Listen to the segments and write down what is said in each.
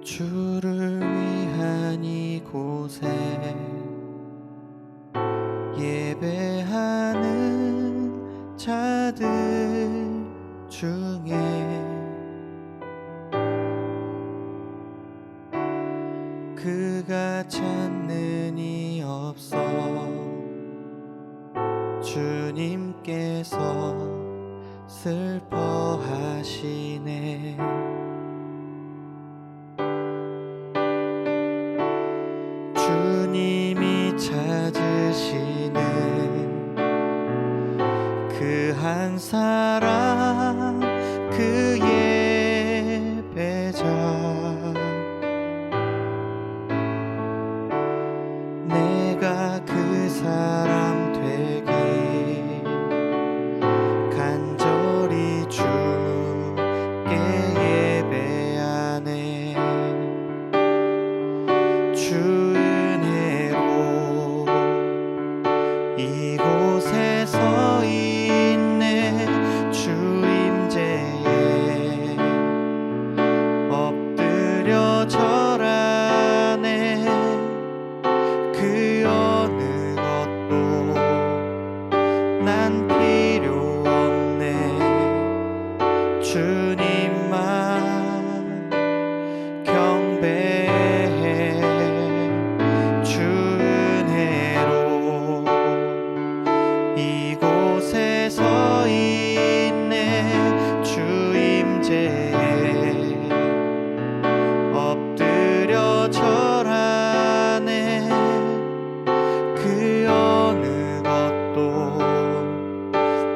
주를 위한 이곳에 예배하는 자들 중에 그가 찾는 이 없어 주님께서 슬퍼하시네. 주님이 찾으시는 그 한 사람, 그 예배자, 내가 그 사람 되길 간절히 주께 예배하네. 주 은혜로 이곳에 서 있네. 주 임재에 엎드려 절하네. 그 어느 것도 난 필요 없네. 주님만 경배해. 주 은혜로 이곳에 서 있네. 주 임재에 엎드려 절하네. 그 어느 것도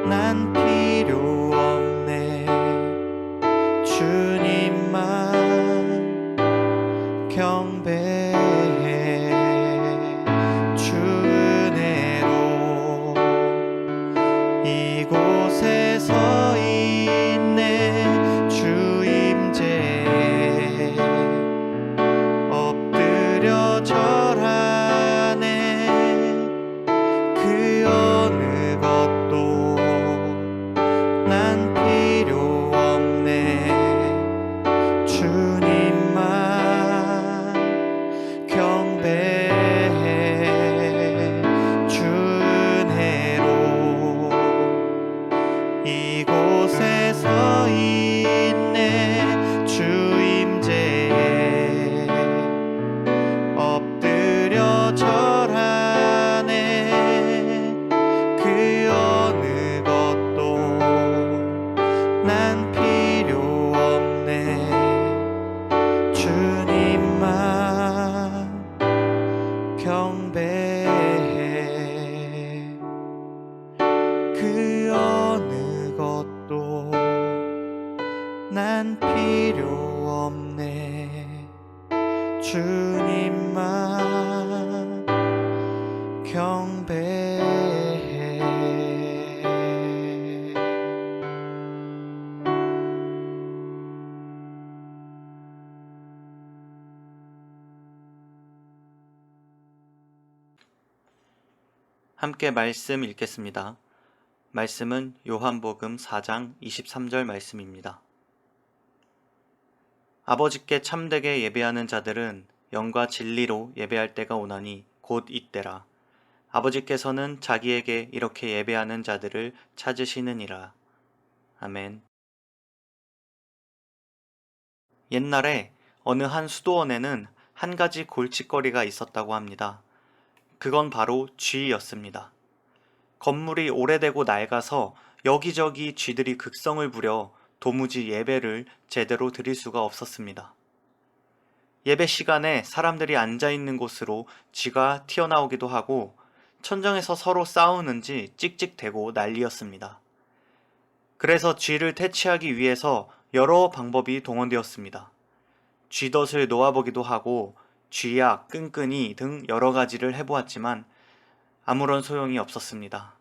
난 필요 없네. 주님만 경배해. 주 은혜로 이곳에 서 있네. 주 임재에 엎드려 절하네. 그 어느 것도 난 필요 없네. 주님만 경배해. 주 은혜로 이곳에 서 있네. 주 임재에 엎드려 절하네. 그 어느 것도 난 필요 없네. 주님만 경배해. 그 어느 것도 난 필요 없네. 주님만 경배해. 함께 말씀 읽겠습니다. 말씀은 요한복음 4장 23절 말씀입니다. 아버지께 참되게 예배하는 자들은 영과 진리로 예배할 때가 오나니 곧 이때라. 아버지께서는 자기에게 이렇게 예배하는 자들을 찾으시느니라. 아멘. 옛날에 어느 한 수도원에는 한 가지 골칫거리가 있었다고 합니다. 그건 바로 쥐였습니다. 건물이 오래되고 낡아서 여기저기 쥐들이 극성을 부려 도무지 예배를 제대로 드릴 수가 없었습니다. 예배 시간에 사람들이 앉아있는 곳으로 쥐가 튀어나오기도 하고 천정에서 서로 싸우는지 찍찍대고 난리였습니다. 그래서 쥐를 퇴치하기 위해서 여러 방법이 동원되었습니다. 쥐덫을 놓아보기도 하고 쥐약, 끈끈이 등 여러 가지를 해보았지만 아무런 소용이 없었습니다.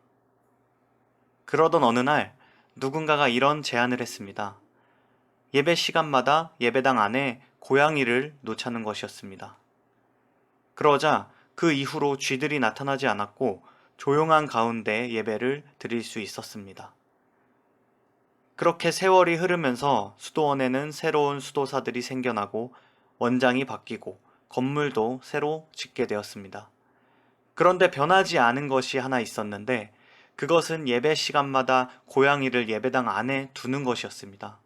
그러던 어느 날 누군가가 이런 제안을 했습니다. 예배 시간마다 예배당 안에 고양이를 놓자는 것이었습니다. 그러자 그 이후로 쥐들이 나타나지 않았고 조용한 가운데 예배를 드릴 수 있었습니다. 그렇게 세월이 흐르면서 수도원에는 새로운 수도사들이 생겨나고 원장이 바뀌고 건물도 새로 짓게 되었습니다. 그런데 변하지 않은 것이 하나 있었는데 그것은 예배 시간마다 고양이를 예배당 안에 두는 것이었습니다.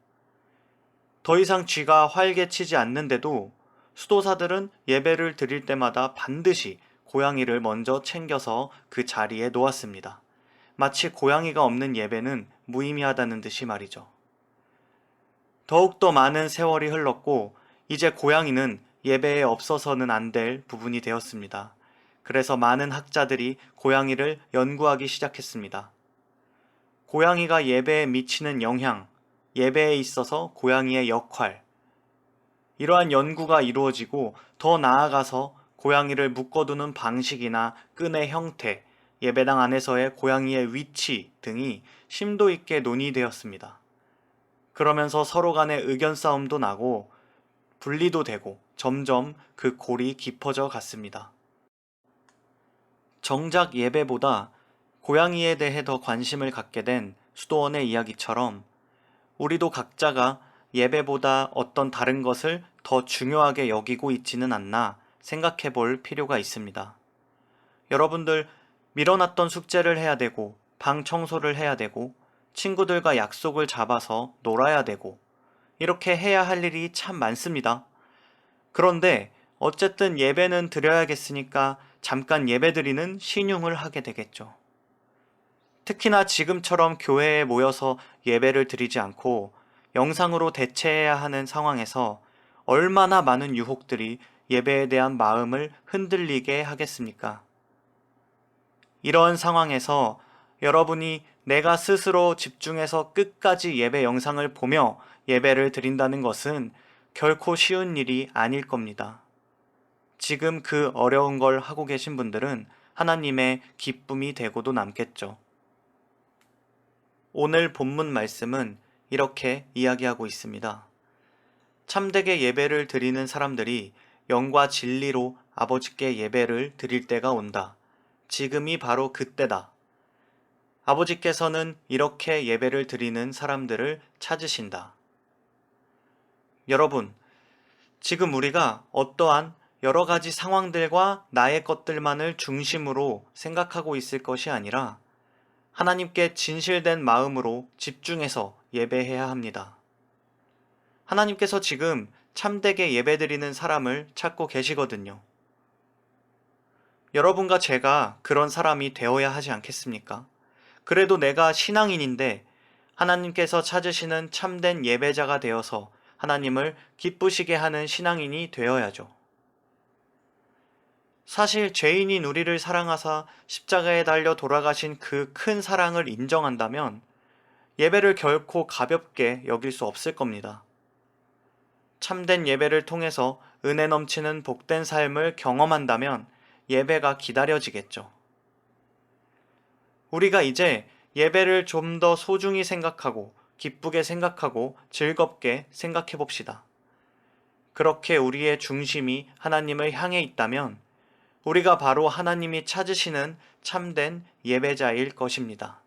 더 이상 쥐가 활개치지 않는데도 수도사들은 예배를 드릴 때마다 반드시 고양이를 먼저 챙겨서 그 자리에 놓았습니다. 마치 고양이가 없는 예배는 무의미하다는 듯이 말이죠. 더욱더 많은 세월이 흘렀고 이제 고양이는 예배에 없어서는 안 될 부분이 되었습니다. 그래서 많은 학자들이 고양이를 연구하기 시작했습니다. 고양이가 예배에 미치는 영향, 예배에 있어서 고양이의 역할, 이러한 연구가 이루어지고 더 나아가서 고양이를 묶어두는 방식이나 끈의 형태, 예배당 안에서의 고양이의 위치 등이 심도 있게 논의되었습니다. 그러면서 서로 간의 의견 싸움도 나고 분리도 되고 점점 그 골이 깊어져 갔습니다. 정작 예배보다 고양이에 대해 더 관심을 갖게 된 수도원의 이야기처럼 우리도 각자가 예배보다 어떤 다른 것을 더 중요하게 여기고 있지는 않나 생각해 볼 필요가 있습니다. 여러분들 밀어놨던 숙제를 해야 되고 방 청소를 해야 되고 친구들과 약속을 잡아서 놀아야 되고 이렇게 해야 할 일이 참 많습니다. 그런데 어쨌든 예배는 드려야겠으니까 잠깐 예배드리는 신용을 하게 되겠죠. 특히나 지금처럼 교회에 모여서 예배를 드리지 않고 영상으로 대체해야 하는 상황에서 얼마나 많은 유혹들이 예배에 대한 마음을 흔들리게 하겠습니까? 이러한 상황에서 여러분이 내가 스스로 집중해서 끝까지 예배 영상을 보며 예배를 드린다는 것은 결코 쉬운 일이 아닐 겁니다. 지금 그 어려운 걸 하고 계신 분들은 하나님의 기쁨이 되고도 남겠죠. 오늘 본문 말씀은 이렇게 이야기하고 있습니다. 참되게 예배를 드리는 사람들이 영과 진리로 아버지께 예배를 드릴 때가 온다. 지금이 바로 그때다. 아버지께서는 이렇게 예배를 드리는 사람들을 찾으신다. 여러분, 지금 우리가 어떠한 여러 가지 상황들과 나의 것들만을 중심으로 생각하고 있을 것이 아니라 하나님께 진실된 마음으로 집중해서 예배해야 합니다. 하나님께서 지금 참되게 예배드리는 사람을 찾고 계시거든요. 여러분과 제가 그런 사람이 되어야 하지 않겠습니까? 그래도 내가 신앙인인데 하나님께서 찾으시는 참된 예배자가 되어서 하나님을 기쁘시게 하는 신앙인이 되어야죠. 사실 죄인인 우리를 사랑하사 십자가에 달려 돌아가신 그 큰 사랑을 인정한다면 예배를 결코 가볍게 여길 수 없을 겁니다. 참된 예배를 통해서 은혜 넘치는 복된 삶을 경험한다면 예배가 기다려지겠죠. 우리가 이제 예배를 좀 더 소중히 생각하고 기쁘게 생각하고 즐겁게 생각해 봅시다. 그렇게 우리의 중심이 하나님을 향해 있다면 우리가 바로 하나님이 찾으시는 참된 예배자일 것입니다.